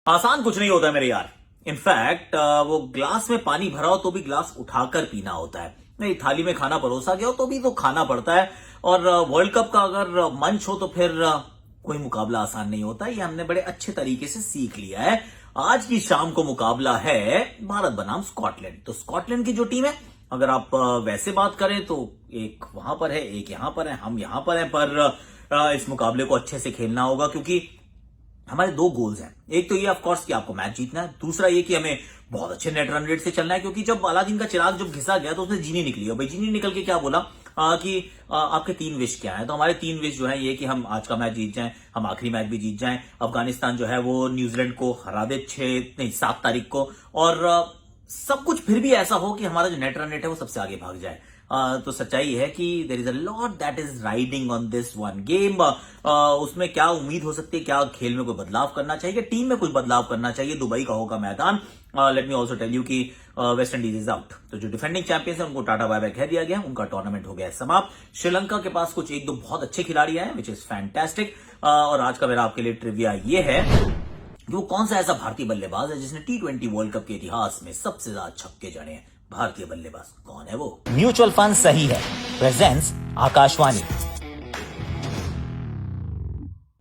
आसान कुछ नहीं होता मेरे यार। इनफैक्ट वो ग्लास में पानी भरा हो तो भी ग्लास उठाकर पीना होता है। नहीं, थाली में खाना परोसा गया हो तो भी तो खाना पड़ता है। और वर्ल्ड कप का अगर मंच हो तो फिर कोई मुकाबला आसान नहीं होता। ये हमने बड़े अच्छे तरीके से सीख लिया है। आज की शाम को मुकाबला है भारत बनाम स्कॉटलैंड। तो स्कॉटलैंड की जो टीम है, अगर आप वैसे बात करें तो एक वहां पर है, एक यहां पर है, हम यहां पर हैं। पर इस मुकाबले को अच्छे से खेलना होगा क्योंकि हमारे दो गोल्स हैं। एक तो ये ऑफ कोर्स कि आपको मैच जीतना है, दूसरा ये कि हमें बहुत अच्छे नेट रन रेट से चलना है। क्योंकि जब अलादीन का चिराग जब घिसा गया तो उसने जीनी निकली, और भाई जीनी निकल के क्या बोला कि आपके 3 विश क्या है। तो हमारे 3 विश जो है ये कि हम आज का मैच जीत जाएं, हम आखिरी मैच भी जीत जाएं, अफगानिस्तान जो है वो न्यूजीलैंड को हरा दे 7 तारीख को, और सब कुछ फिर भी ऐसा हो कि हमारा जो नेट रन रेट है वो सबसे आगे भाग जाए। तो सच्चाई है कि there is a lot that is riding on this one game. उसमें क्या उम्मीद हो सकती है, क्या खेल में कोई बदलाव करना चाहिए, क्या टीम में कुछ बदलाव करना चाहिए। दुबई का होगा मैदान। Let me also tell you कि वेस्ट इंडीज इज आउट। तो जो डिफेंडिंग चैंपियंस है उनको टाटा बाय बाय कह दिया गया, उनका टूर्नामेंट हो गया समाप्त। श्रीलंका के पास कुछ 1-2 बहुत अच्छे खिलाड़ी आए, विच इज फैंटास्टिक। और आज का मेरा आपके लिए ट्रिविया ये है कि वो कौन सा ऐसा भारतीय बल्लेबाज है जिसने T20 वर्ल्ड कप के इतिहास में सबसे ज्यादा छक्के जड़े हैं। भारतीय बल्लेबाज कौन है वो? म्यूचुअल फंड सही है प्रेजेंस आकाशवाणी।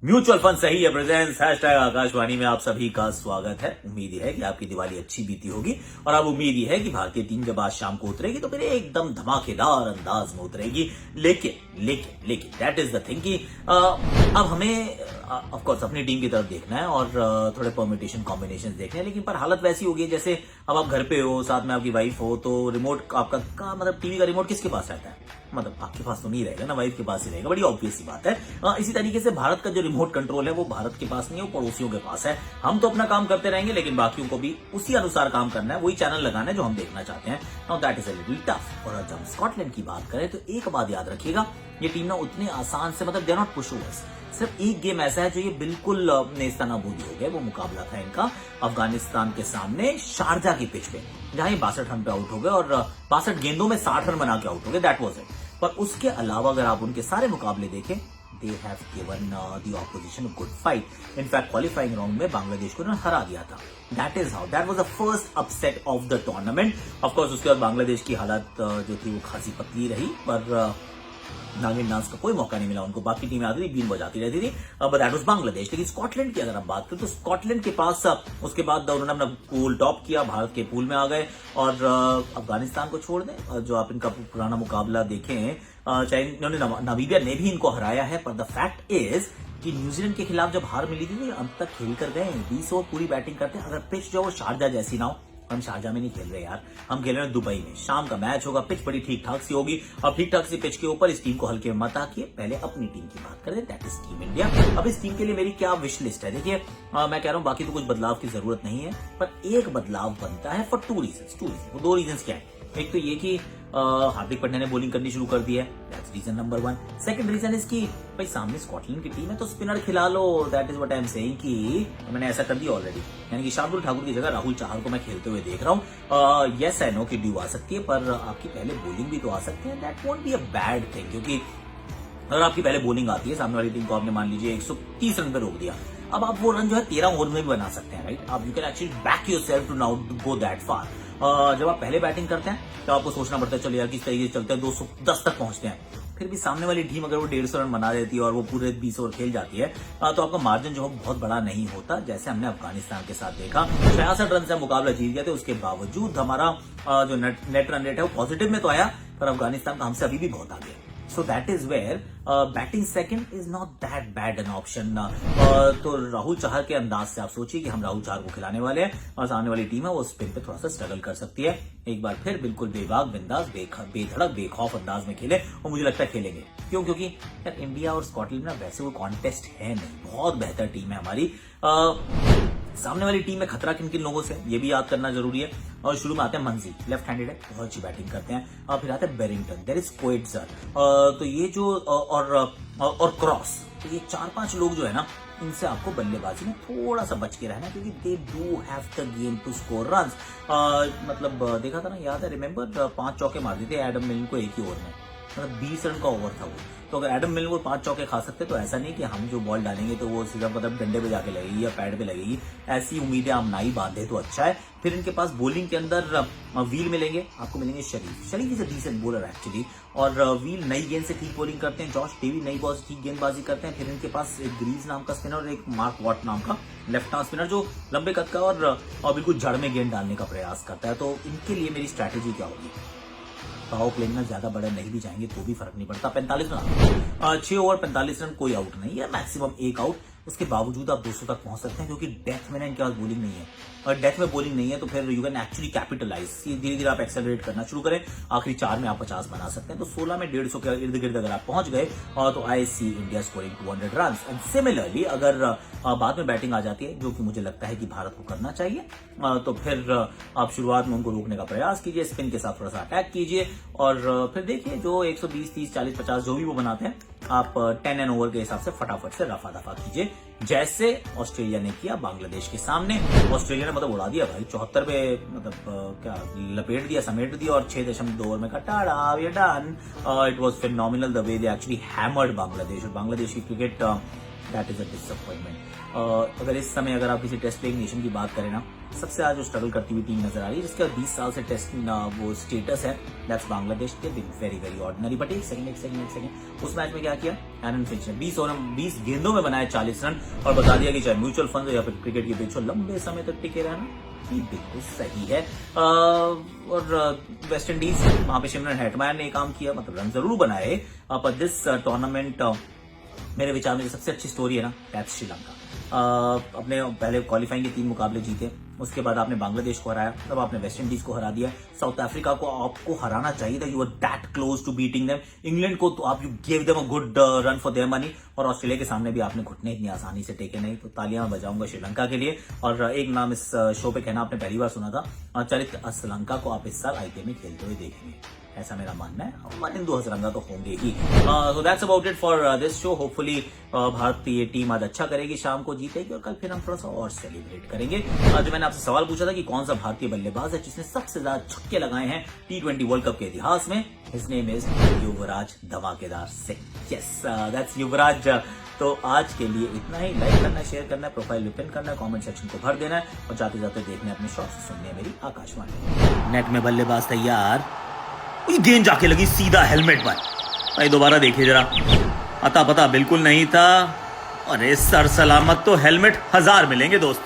म्यूचुअल फंड सही है प्रेजेंस #आकाशवाणी में आप सभी का स्वागत है। उम्मीद है कि आपकी दिवाली अच्छी बीती होगी, और अब उम्मीद है कि भारतीय टीम जब आज शाम को उतरेगी तो फिर एकदम धमाकेदार अंदाज में उतरेगी। लेकिन दैट इज द थिंग कि अब हमें ऑफ कोर्स अपनी टीम की तरफ देखना है और थोड़े परम्यूटेशन कॉम्बिनेशन देखने हैं। लेकिन पर हालत वैसी होगी है जैसे अब आप घर पे हो, साथ में आपकी वाइफ हो, तो रिमोट आपका मतलब टीवी का रिमोट किसके पास रहता है? मतलब आपके पास तो नहीं रहेगा ना, वाइफ के पास ही रहेगा। बड़ी ऑब्वियस सी बात है। इसी तरीके से भारत का जो रिमोट कंट्रोल है वो भारत के पास नहीं है, वो पड़ोसियों के पास है। हम तो अपना काम करते रहेंगे, लेकिन बाकियों को भी उसी अनुसार काम करना है, वही चैनल लगाना है जो हम देखना चाहते हैं। Now that is a little tough. और जब स्कॉटलैंड की बात करें तो एक बात याद रखिएगा, ये टीम ना उतने आसान से, मतलब दे आर नॉट पुशओवर्स। सिर्फ एक गेम ऐसा है जो ये बिल्कुल नेस्तनाबूदी हो गया। वो मुकाबला था इनका अफगानिस्तान के सामने शारजा की पिच पे, जहां ये 62 रन पे आउट हो गए और 62 गेंदों में 60 रन बना के आउट हो गए। That was it. पर उसके अलावा अगर आप उनके सारे मुकाबले देखें, they have given the opposition good fight. In fact qualifying round में बांग्लादेश को उन्होंने हरा दिया था। That is how, that was the first upset of the tournament. Of course उसके बाद बांग्लादेश की हालत जो थी वो खासी पतली रही, पर नागिन डांस का कोई मौका नहीं मिला उनको। बाकी टीमें आती थी, बीन बजाती रहती थी, बट दैट वाज बांग्लादेश। लेकिन स्कॉटलैंड की अगर हम बात करें तो स्कॉटलैंड के पास उसके बाद उन्होंने अपना पूल टॉप किया, भारत के पूल में आ गए, और अफगानिस्तान को छोड़ दें, जो आप इनका पुराना मुकाबला देखें, चाहे इन्होंने नामीबिया ने भी इनको हराया है, पर द फैक्ट इज कि न्यूजीलैंड के खिलाफ जब हार मिली थी अंत तक खेल कर गए। 20 ओवर पूरी बैटिंग करते हैं। अगर पिच जो वो शारजा जैसी ना हो, हम शारजा में नहीं खेल रहे यार, हम खेल रहे हैं दुबई में। शाम का मैच होगा, पिच बड़ी ठीक ठाक सी होगी। अब ठीक ठाक सी पिच के ऊपर इस टीम को हल्के में मत आकिए, पहले अपनी टीम की बात करें, दैट इज टीम इंडिया। अब इस टीम के लिए मेरी क्या विश लिस्ट है? देखिए, मैं कह रहा हूं बाकी तो कुछ बदलाव की जरूरत नहीं है, पर एक बदलाव बनता है फॉर 2 रीजन। वो 2 रीजन क्या है? एक तो ये कि हार्दिक पांड्या ने बॉलिंग करनी शुरू कर दी है, that's reason number 1। Second reason is कि भाई सामने स्कॉटलैंड की टीम है तो स्पिनर खिला लो। That is what I am saying कि मैंने ऐसा कर दिया ऑलरेडी। यानी कि शार्दुल ठाकुर की जगह राहुल चहर को मैं खेलते हुए देख रहा हूँ। यस आई नो कि ड्यू आ सकती है, पर आपकी पहले बॉलिंग भी तो आ सकती है। That won't be a bad thing, क्योंकि अगर आपकी पहले बॉलिंग आती है, सामने वाली टीम को आपने मान लीजिए 130 रन पे रोक दिया, अब आप वो रन जो है 13 ओवर में भी बना सकते हैं, राइट? आप you can actually back yourself to now go that far. जब आप पहले बैटिंग करते हैं तो आपको सोचना पड़ता है, चलो यार किस तरीके से चलते हैं, 210 तक पहुंचते हैं। फिर भी सामने वाली टीम अगर वो 150 रन बना देती है और वो पूरे 20 ओवर खेल जाती है, तो आपका मार्जिन जो है बहुत बड़ा नहीं होता, जैसे हमने अफगानिस्तान के साथ देखा। 66 रन से मुकाबला जीत गया थे, उसके बावजूद हमारा जो नेट रन रेट है वो पॉजिटिव में तो आया, पर अफगानिस्तान का हमसे अभी भी बहुत आगे है। So that is where batting second is not that bad an option. तो राहुल चहर के अंदाज से आप सोचिए कि हम राहुल चहर को खिलाने वाले हैं, और सामने वाली टीम है वो स्पिन पे थोड़ा सा स्ट्रगल कर सकती है। एक बार फिर बिल्कुल बेबाक, बिंदास, बेधड़क, बेखौफ अंदाज में खेले, और मुझे लगता है खेलेंगे। क्यों? क्योंकि यार इंडिया और स्कॉटलैंड में वैसे वो कॉन्टेस्ट है नहीं, बहुत बेहतर टीम है हमारी। सामने वाली टीम में खतरा किन किन लोगों से, ये भी याद करना जरूरी है। और शुरू में आते हैं मंजी, लेफ्ट हैंडेड है, बहुत अच्छी बैटिंग करते हैं। और फिर आते हैं बेरिंगटन, देयर इज कोएट्जर, तो ये जो और क्रॉस, तो ये 4-5 लोग जो है ना, इनसे आपको बल्लेबाजी में थोड़ा सा बच के रहना, क्योंकि they do have the game to score runs. मतलब देखा था ना, याद है, रिमेंबर 5 चौके मार दिए थे एडम मिलन को एक ही ओवर में, मतलब 20 रन का ओवर था वो। तो अगर एडम मिलर वो 5 चौके खा सकते तो ऐसा नहीं कि हम जो बॉल डालेंगे तो वो सीधा मतलब डंडे पे जाके लगेगी या पैड पे लगेगी, ऐसी उम्मीदें हम ना ही बांधे तो अच्छा है। फिर इनके पास बॉलिंग के अंदर व्हील मिलेंगे, आपको मिलेंगे Sharif is a decent bowler actually, और व्हील नई गेंद से ठीक बॉलिंग करते हैं, जॉश टेवी नई बॉल से ठीक गेंदबाजी करते हैं। फिर इनके पास एक ग्रीज नाम का स्पिनर और एक मार्क वॉट नाम का लेफ्ट आर्म स्पिनर जो लंबे कद का और बिल्कुल जड़ में गेंद डालने का प्रयास करता है। तो इनके लिए मेरी स्ट्रैटेजी क्या होगी, पावर प्ले में ज्यादा बड़े नहीं भी जाएंगे तो भी फर्क नहीं पड़ता। 45 रन 6 ओवर 45 रन, कोई आउट नहीं है, मैक्सिमम एक आउट, उसके बावजूद आप 200 तक पहुंच सकते हैं क्योंकि डेथ में ना इनके पास बॉलिंग नहीं है, और डेथ में बॉलिंग नहीं है तो फिर यू कैन एक्चुअली कैपिटलाइज, धीरे धीरे आप एक्सेलरेट करना शुरू करें, आखिरी 4 में आप 50 बना सकते हैं। तो 16 में 150 के इर्द गिर्द अगर आप पहुंच गए तो I see India scoring 200 run. And similarly अगर बाद में बैटिंग आ जाती है, जो कि मुझे लगता है कि भारत को करना चाहिए, तो फिर आप शुरुआत में उनको रोकने का प्रयास कीजिए, स्पिन के साथ थोड़ा सा अटैक कीजिए, और फिर देखिए जो 120, 30, 40, 50 जो भी वो बनाते हैं, आप 10 एंड ओवर के हिसाब से फटाफट से रफा दफा कीजिए, जैसे ऑस्ट्रेलिया ने किया बांग्लादेश के सामने। ऑस्ट्रेलिया ने मतलब उड़ा दिया भाई, 74 पे मतलब क्या लपेट दिया, समेट दिया, और 6.2 ओवर में कटाड़ा, we are done. It was phenomenal the way they actually hammered Bangladesh, और बांग्लादेश की cricket that is a disappointment. अगर इस समय अगर आप किसी टेस्ट प्लेइंग नेशन की बात करें ना, सबसे ज्यादा जो स्ट्रगल करती हुई टीम नजर आ रही है, जिसका 20 साल से टेस्ट वो स्टेटस है, दैट्स बांग्लादेश के, वेरी वेरी ऑर्डिनरी। बट एक सेकंड, उस मैच में क्या किया एरन फिंच ने, 20 गेंदों में बनाए 40 रन, और बता दिया कि चाहे म्यूचुअल फंड हो या फिर क्रिकेट की पिच हो, लंबे समय तक टिके रहना ये बिल्कुल सही है। और वेस्ट इंडीज, वहां पे शिमरन हेटमायर ने काम किया, मतलब रन जरूर बनाए, पर दिस टूर्नामेंट मेरे विचार में जो सबसे अच्छी स्टोरी है ना, दैट्स श्रीलंका। अपने पहले क्वालिफाइंग के 3 मुकाबले जीते, उसके बाद आपने बांग्लादेश को हराया, तब आपने वेस्ट इंडीज को हरा दिया, साउथ अफ्रीका को आपको हराना चाहिए था, you are that close to beating them, England को तो आप you gave them a good run for their money, और ऑस्ट्रेलिया के सामने भी आपने घुटने इतनी आसानी से टेके नहीं। तो तालियां बजाऊंगा श्रीलंका के लिए। और एक नाम इस शो पे कहना आपने पहली बार सुना था, चलित श्रीलंका को आप इस साल आईपीएल में खेलते हुए देखेंगे, ऐसा मेरा मानना है, और मनिंदु हजरंगा तो होंगे ही। So that's about it for this show. Hopefully Bharat की ये टीम आज अच्छा करेगी, शाम को जीतेगी, और कल फिर हम थोड़ा सा और सेलिब्रेट करेंगे। जो मैंने आपसे सवाल पूछा था कि कौन सा भारतीय बल्लेबाज है जिसने सबसे ज्यादा छक्के लगाए हैं T20 वर्ल्ड कप के इतिहास में, हिज नेम इज युवराज धमाकेदार सिंह। यस, दैट्स युवराज। तो आज के लिए इतना ही। लाइक करना, शेयर करना, प्रोफाइल में पिन करना, कमेंट सेक्शन को भर देना है, और जाते जाते देखने अपने शॉर्ट्स सुनने मेरी आकाशवाणी। नेट में बल्लेबाज तैयार, गेंद जाके लगी सीधा हेलमेट पर। भाई दोबारा देखिए जरा, अता पता बिल्कुल नहीं था, अरे सर सलामत तो हेलमेट 1000 मिलेंगे दोस्त।